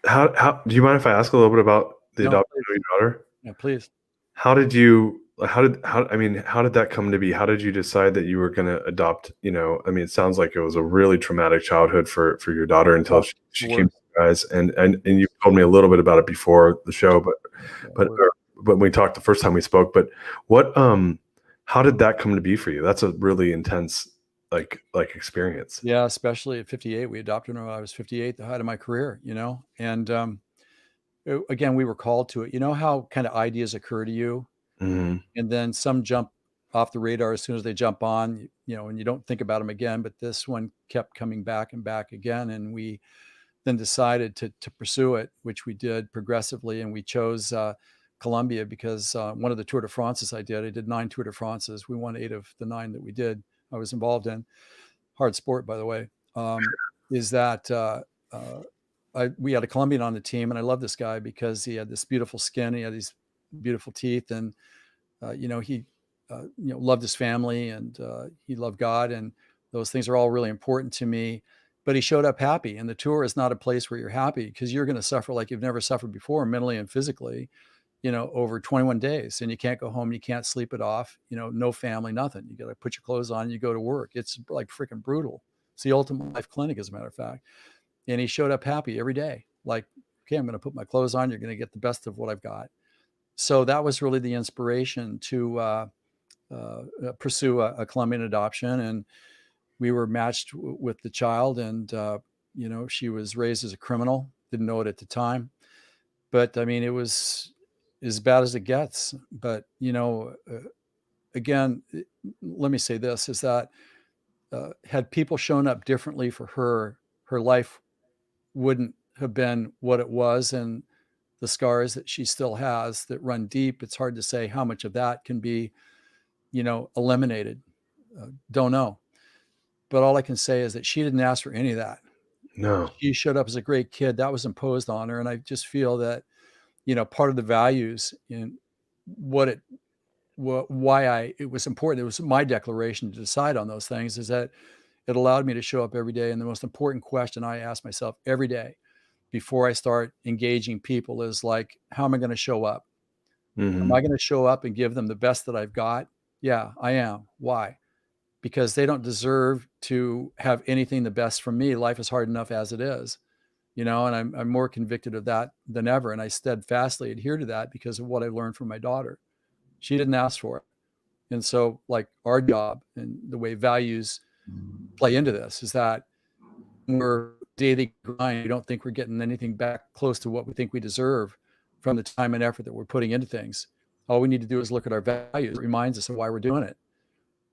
How do you mind if I ask a little bit about the No, adoption please. of your daughter? Yeah, please. How did that come to be? How did you decide that you were going to adopt? It sounds like it was a really traumatic childhood for your daughter until Oh, she the came to worst. you guys, and you told me a little bit about it before the show, but Yeah, but when we talked the first time we spoke. But what how did that come to be for you? That's a really intense like experience. Yeah, especially at 58. We adopted her when I was 58, the height of my career, and again, we were called to it. You know how kind of ideas occur to you, Hmm. and then some jump off the radar as soon as they jump on, and you don't think about them again. But this one kept coming back and back again, and we then decided to pursue it, which we did progressively. And we chose Colombia because one of the Tour de France's I did 9 Tour de France's. We won 8 of the 9 that we did. I was involved in. Hard sport, by the way. Is that we had a Colombian on the team, and I love this guy because he had this beautiful skin, he had these beautiful teeth, and he loved his family, and he loved God, and those things are all really important to me. But he showed up happy, and the tour is not a place where you're happy, because you're going to suffer like you've never suffered before, mentally and physically, over 21 days, and you can't go home, you can't sleep it off, no family, nothing. You got to put your clothes on and you go to work. It's like freaking brutal. It's the ultimate life clinic, as a matter of fact. And he showed up happy every day. Like, okay, I'm going to put my clothes on. You're going to get the best of what I've got. So that was really the inspiration to pursue a Colombian adoption. And we were matched with the child, and she was raised as a criminal. Didn't know it at the time, but I mean, it was as bad as it gets. But again, let me say this: is that had people shown up differently for her, her life wouldn't have been what it was. And the scars that she still has that run deep, it's hard to say how much of that can be, eliminated. Don't know. But all I can say is that she didn't ask for any of that. No. She showed up as a great kid. That was imposed on her. And I just feel that, part of the values in why it was important. It was my declaration to decide on those things, is that it allowed me to show up every day. And the most important question I ask myself every day before I start engaging people is like, how am I going to show up? Am Mm-hmm. I going to show up and give them the best that I've got? Yeah, I am. Why? Because they don't deserve to have anything the best from me. Life is hard enough as it is, and I'm more convicted of that than ever. And I steadfastly adhere to that because of what I learned from my daughter. She didn't ask for it. And so, like, our job and the way values play into this is that we're daily grind. We don't think we're getting anything back close to what we think we deserve from the time and effort that we're putting into things. All we need to do is look at our values. It reminds us of why we're doing it.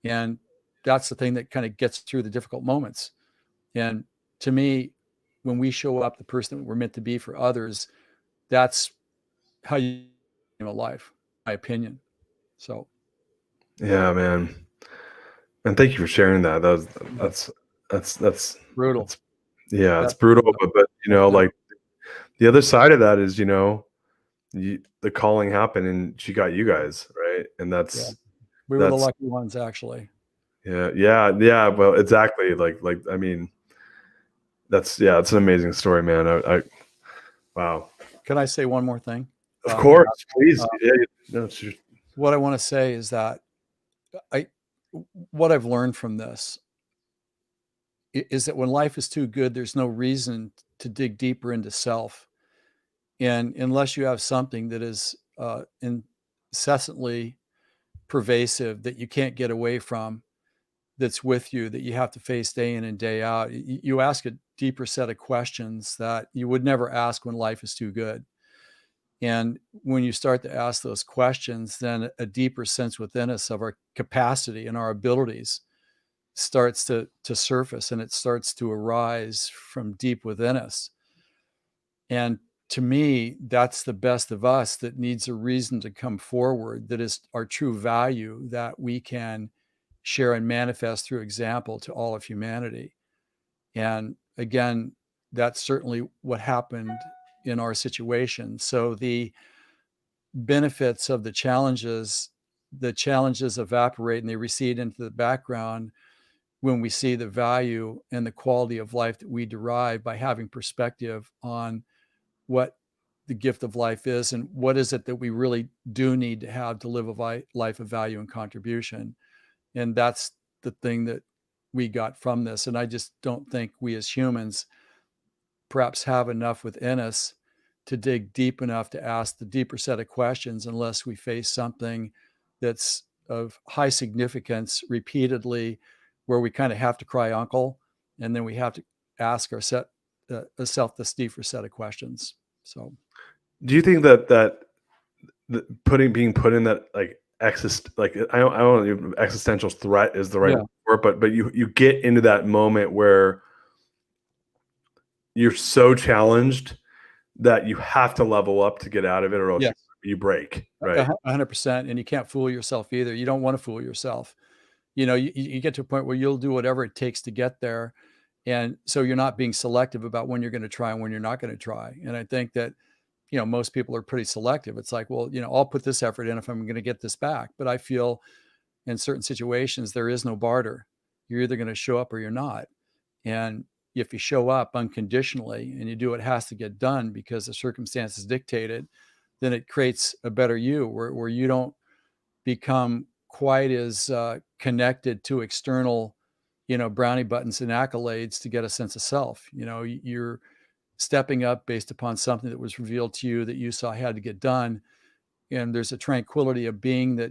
And that's the thing that kind of gets through the difficult moments. And to me, when we show up the person that we're meant to be for others, that's how you live a life, my opinion. So Yeah, man. And thank you for sharing that. That's brutal. that's yeah, it's That's brutal, brutal. but Yeah. like the other side of that is, the calling happened and she got you guys, right? And Yeah. that's We were the that's lucky ones, actually. yeah. Well, exactly. Like I mean, it's an amazing story, man. Wow. Can I say one more thing? Of course, please. Uh, Yeah, no, it's just, what I want to say is that I, what I've learned from this is that when life is too good, there's no reason to dig deeper into self. And unless you have something that is incessantly pervasive that you can't get away from, that's with you, that you have to face day in and day out, you ask a deeper set of questions that you would never ask when life is too good. And when you start to ask those questions, then a deeper sense within us of our capacity and our abilities starts to surface, and it starts to arise from deep within us. And to me, that's the best of us that needs a reason to come forward, that is our true value that we can share and manifest through example to all of humanity. And again, that's certainly what happened in our situation. So the benefits of the challenges evaporate and they recede into the background when we see the value and the quality of life that we derive by having perspective on what the gift of life is and what is it that we really do need to have to live a life of value and contribution. And that's the thing that we got from this. And I just don't think we as humans perhaps have enough within us to dig deep enough to ask the deeper set of questions unless we face something that's of high significance repeatedly, where we kind of have to cry uncle, and then we have to ask ourselves this deeper set of questions. So do you think that being put in that like I don't know if existential threat is the right yeah, word, but you get into that moment where you're so challenged that you have to level up to get out of it, or else yes, you break, right? 100%. And you can't fool yourself either. You don't want to fool yourself. You get to a point where you'll do whatever it takes to get there. And so you're not being selective about when you're going to try and when you're not going to try. And I think that, most people are pretty selective. It's like, well, I'll put this effort in if I'm going to get this back. But I feel in certain situations, there is no barter. You're either going to show up or you're not. And if you show up unconditionally and you do what has to get done because the circumstances dictate it, then it creates a better you where you don't become quite as connected to external, brownie buttons and accolades to get a sense of self. You're stepping up based upon something that was revealed to you that you saw had to get done. And there's a tranquility of being that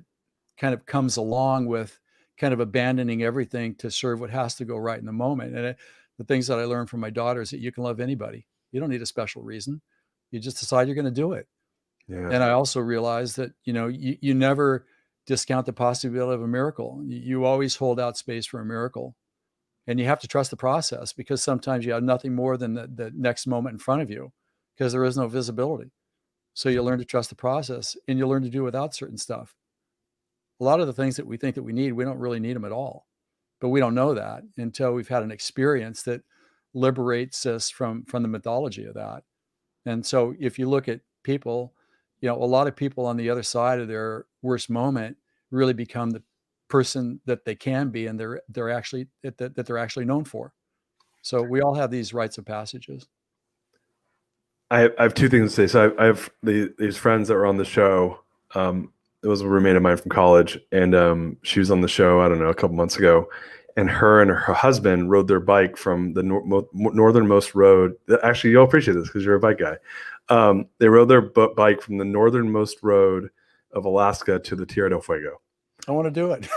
kind of comes along with kind of abandoning everything to serve what has to go right in the moment. And the things that I learned from my daughter is that you can love anybody. You don't need a special reason. You just decide you're going to do it. Yeah. And I also realized that, you never discount the possibility of a miracle. You always hold out space for a miracle. And you have to trust the process, because sometimes you have nothing more than the next moment in front of you, because there is no visibility. So you learn to trust the process, and you learn to do without certain stuff. A lot of the things that we think that we need, we don't really need them at all. But we don't know that until we've had an experience that liberates us from the mythology of that. And so if you look at people, a lot of people on the other side of their worst moment really become the person that they can be, and they're actually that they're actually known for. So we all have these rites of passages. I have two things to say. So I have these friends that were on the show. It was a roommate of mine from college, and she was on the show, I don't know, a couple months ago. And her husband rode their bike from the northernmost road. Actually, you'll appreciate this because you're a bike guy. They rode their bike from the northernmost road of Alaska to the Tierra del Fuego. I want to do it.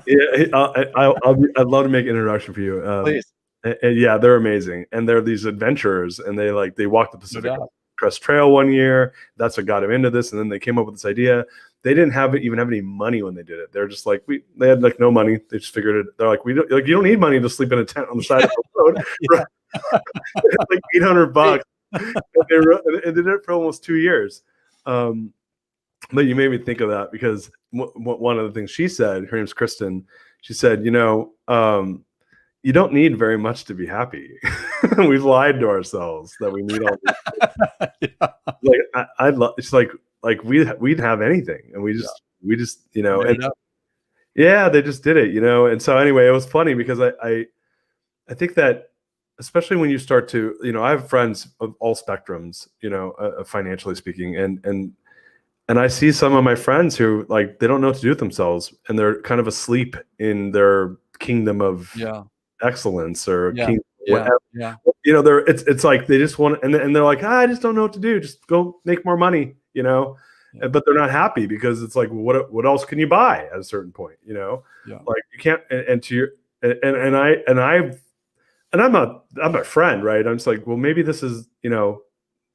Yeah, I'd love to make an introduction for you. Please. And yeah, they're amazing, and they're these adventurers, and they walked the Pacific No Crest Trail one year. That's what got them into this, and then they came up with this idea. They didn't even have any money when they did it. They're just like they had like no money. They just figured it. They're like, you don't need money to sleep in a tent on the side of the road. Like $800. And they did it for almost 2 years. But you made me think of that, because one of the things she said, her name's Kristen. She said, you don't need very much to be happy. We've lied to ourselves that we need all this. Yeah. Like I love. It's like we'd have anything, and we just and yeah, they just did it, And so anyway, it was funny because I think that, especially when you start to, I have friends of all spectrums, financially speaking, and I see some of my friends who, like, they don't know what to do with themselves, and they're kind of asleep in their kingdom of excellence or kingdom, whatever. It's like they just want, and they're like, I just don't know what to do. Just go make more money, but they're not happy, because it's like, what else can you buy at a certain point, like you can't, and to your, and I'm a friend, right? I'm just like, well, maybe this is,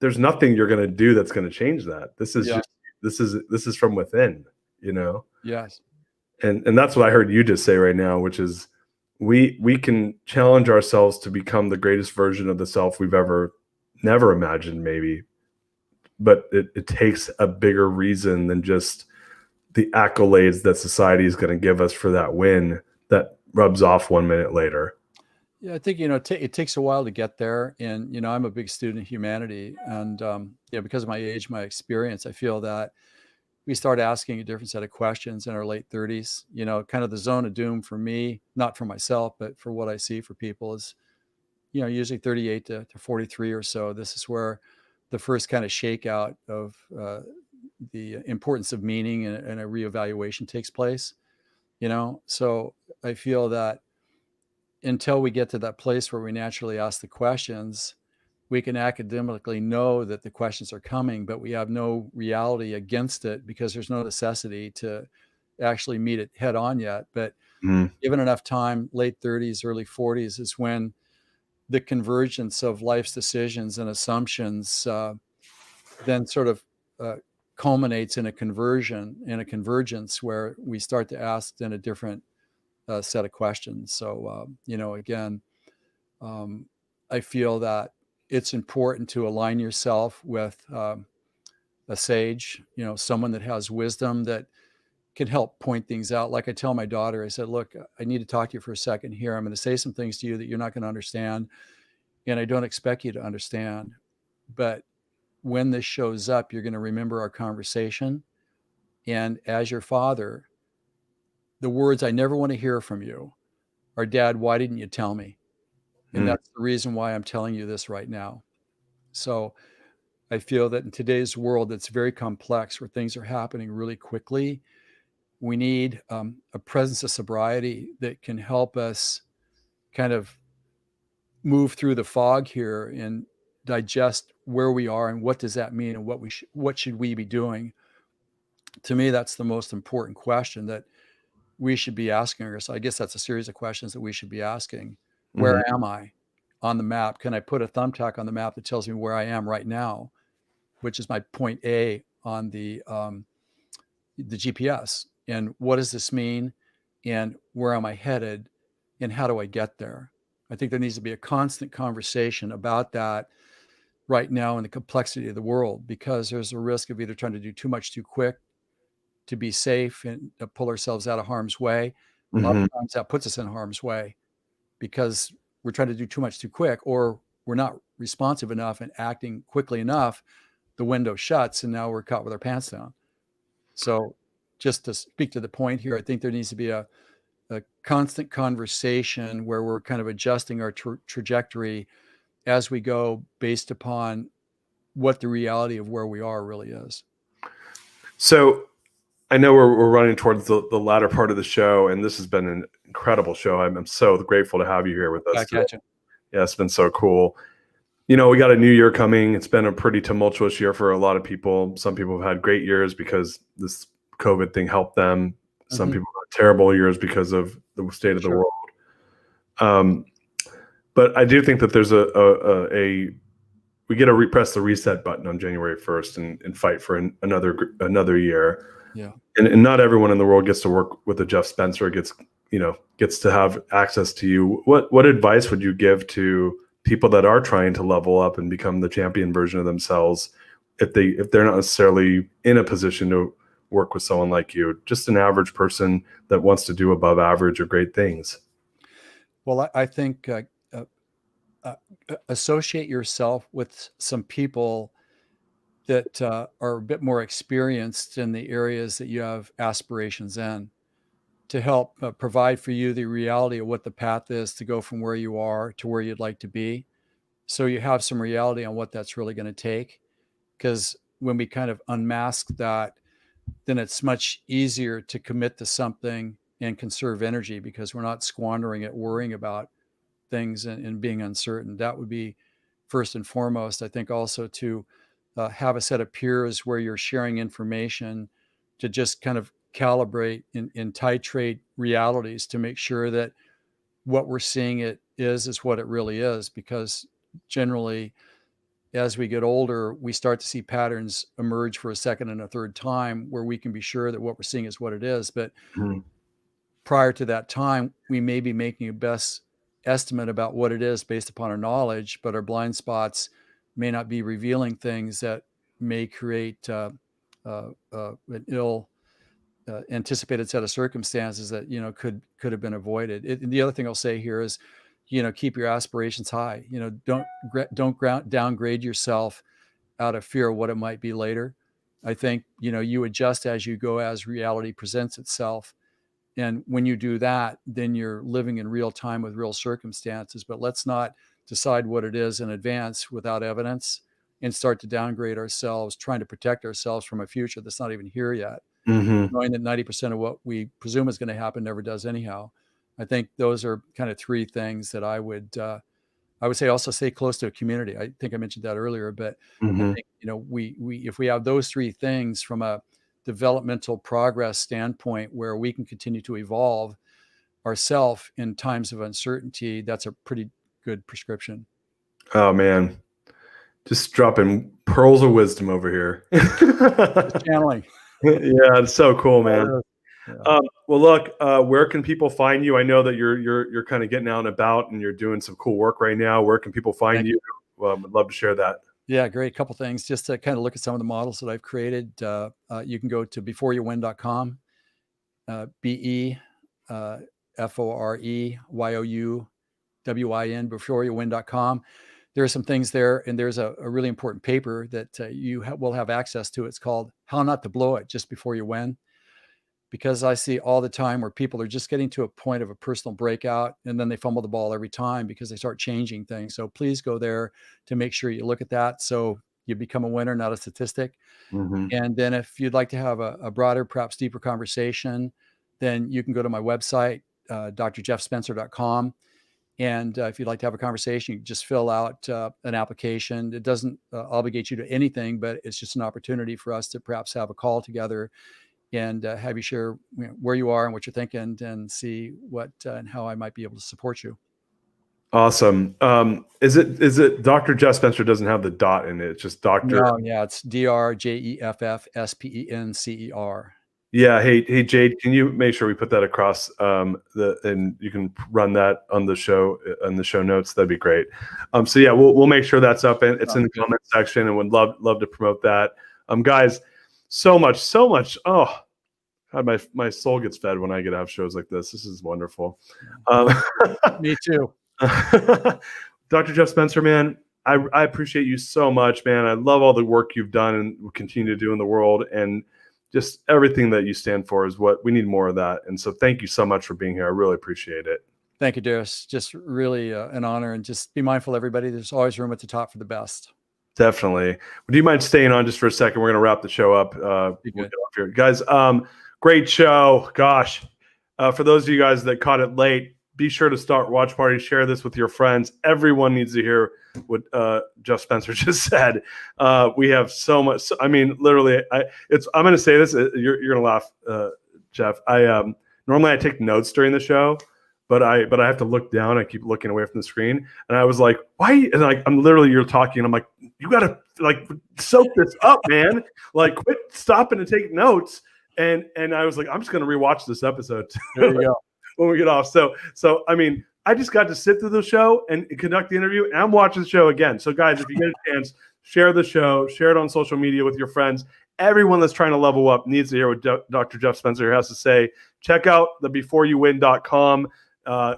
there's nothing you're going to do that's going to change that. This is just, this is from within, Yes. And that's what I heard you just say right now, which is we can challenge ourselves to become the greatest version of the self we've never imagined, maybe, but it takes a bigger reason than just the accolades that society is going to give us for that win that rubs off 1 minute later. Yeah, I think, it takes a while to get there. And, I'm a big student of humanity. And, because of my age, my experience, I feel that we start asking a different set of questions in our late 30s. Kind of the zone of doom for me, not for myself, but for what I see for people is, usually 38 to 43 or so. This is where the first kind of shakeout of the importance of meaning and a reevaluation takes place. So I feel that until we get to that place where we naturally ask the questions, we can academically know that the questions are coming, but we have no reality against it, because there's no necessity to actually meet it head on yet. But given enough time, late 30s, early 40s is when the convergence of life's decisions and assumptions then sort of culminates in a convergence where we start to ask then a different set of questions. So, again, I feel that it's important to align yourself with a sage, someone that has wisdom that can help point things out. Like I tell my daughter, I said, look, I need to talk to you for a second here. I'm going to say some things to you that you're not going to understand, and I don't expect you to understand. But when this shows up, you're going to remember our conversation. And as your father, the words I never want to hear from you are, Dad, why didn't you tell me? And that's the reason why I'm telling you this right now. So I feel that in today's world that's very complex, where things are happening really quickly, we need a presence of sobriety that can help us kind of move through the fog here and digest where we are and what does that mean and what should we be doing. To me, that's the most important question that we should be asking ourselves. I guess that's a series of questions that we should be asking. Where am I on the map? Can I put a thumbtack on the map that tells me where I am right now, which is my point A on the GPS? And what does this mean? And where am I headed? And how do I get there? I think there needs to be a constant conversation about that right now in the complexity of the world, because there's a risk of either trying to do too much too quick to be safe and pull ourselves out of harm's way. A lot of times that puts us in harm's way because we're trying to do too much too quick, or we're not responsive enough and acting quickly enough. The window shuts and now we're caught with our pants down. So just to speak to the point here, I think there needs to be a constant conversation where we're kind of adjusting our trajectory as we go based upon what the reality of where we are really is. So I know we're running towards the latter part of the show, and this has been an incredible show. I'm so grateful to have you here with us today. Yeah, it's been so cool. We got a new year coming. It's been a pretty tumultuous year for a lot of people. Some people have had great years because this COVID thing helped them. Some people have terrible years because of the state of the world. But I do think that there's we get to press the reset button on January 1st and fight for another year. Yeah. And not everyone in the world gets to work with a Jeff Spencer, gets to have access to you. What advice would you give to people that are trying to level up and become the champion version of themselves if they're not necessarily in a position to work with someone like you, just an average person that wants to do above average or great things? Well, I think associate yourself with some people that are a bit more experienced in the areas that you have aspirations in, to help provide for you the reality of what the path is to go from where you are to where you'd like to be. So you have some reality on what that's really going to take. Because when we kind of unmask that, then it's much easier to commit to something and conserve energy, because we're not squandering it worrying about things and being uncertain. That would be first and foremost. I think also to have a set of peers where you're sharing information to just kind of calibrate and titrate realities to make sure that what we're seeing it is what it really is. Because generally, as we get older, we start to see patterns emerge for a second and a third time where we can be sure that what we're seeing is what it is. But prior to that time, we may be making a best estimate about what it is based upon our knowledge, but our blind spots may not be revealing things that may create an ill anticipated set of circumstances that could have been avoided. And the other thing I'll say here is, keep your aspirations high. Don't downgrade yourself out of fear of what it might be later. I think you adjust as you go, as reality presents itself. And when you do that, then you're living in real time with real circumstances. But let's not decide what it is in advance without evidence and start to downgrade ourselves, trying to protect ourselves from a future that's not even here yet. Knowing that 90% of what we presume is going to happen never does anyhow. I think those are kind of three things that I would say. Also, stay close to a community. I think I mentioned that earlier, but I think, we if we have those three things from a developmental progress standpoint, where we can continue to evolve ourselves in times of uncertainty, that's a pretty good prescription. Oh man, just dropping pearls of wisdom over here. Just channeling. Yeah, it's so cool, man. Yeah. Well, look, where can people find you? I know that you're kind of getting out and about, and you're doing some cool work right now. Where can people find you? I'd love to share that. Yeah, great. Couple things just to kind of look at some of the models that I've created. You can go to beforeyouwin.com, beforeyouwin, beforeyouwin.com. There are some things there, and there's a really important paper that you will have access to. It's called How Not to Blow It Just Before You Win. Because I see all the time where people are just getting to a point of a personal breakout, and then they fumble the ball every time because they start changing things. So please go there to make sure you look at that, so you become a winner, not a statistic. And then if you'd like to have a broader, perhaps deeper conversation, then you can go to my website, drjeffspencer.com. And if you'd like to have a conversation, you can just fill out an application. It doesn't obligate you to anything, but it's just an opportunity for us to perhaps have a call together and have you share where you are and what you're thinking, and see what and how I might be able to support you. Awesome. Is it Dr. Jeff Spencer doesn't have the dot in it? It's just Dr. No, yeah, it's DRJEFFSPENCER. Yeah. Hey, Jade, can you make sure we put that across and you can run that on the show notes? That'd be great. So yeah, we'll make sure that's up and it's in the comment section, and would love to promote that. Guys, so much. Oh, God, my soul gets fed when I get to have shows like this. This is wonderful. Me too. Dr. Jeff Spencer, man, I appreciate you so much, man. I love all the work you've done and will continue to do in the world, and just everything that you stand for is what we need more of that. And so thank you so much for being here. I really appreciate it. Thank you, Darius. Just really an honor, and just be mindful, everybody. There's always room at the top for the best. Definitely. Do you mind staying on just for a second? We're going to wrap the show up. We'll get off here. Guys, great show. Gosh, for those of you guys that caught it late, be sure to start watch party. Share this with your friends. Everyone needs to hear what Jeff Spencer just said. We have so much. I mean, literally, I'm going to say this. You're going to laugh, Jeff. Normally I take notes during the show, but I have to look down. I keep looking away from the screen, and I was like, "Why?" And like, you're talking. I'm like, "You got to like soak this up, man. Like, quit stopping to take notes." And I was like, "I'm just going to rewatch this episode." There you go. When we get off. So I mean, I just got to sit through the show and conduct the interview, and I'm watching the show again. So guys, if you get a chance, share the show, share it on social media with your friends. Everyone that's trying to level up needs to hear what Dr. Jeff Spencer has to say. Check out the beforeyouwin.com.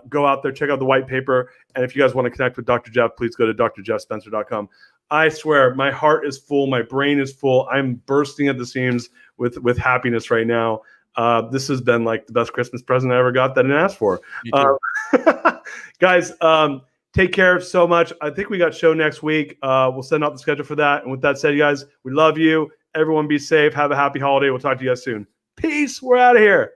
Go out there, check out the white paper. And if you guys want to connect with Dr. Jeff, please go to drjeffspencer.com. I swear, my heart is full. My brain is full. I'm bursting at the seams with happiness right now. This has been like the best Christmas present I ever got that I didn't ask for. Guys, take care so much. I think we got show next week. We'll send out the schedule for that. And with that said, you guys, we love you. Everyone be safe. Have a happy holiday. We'll talk to you guys soon. Peace. We're out of here.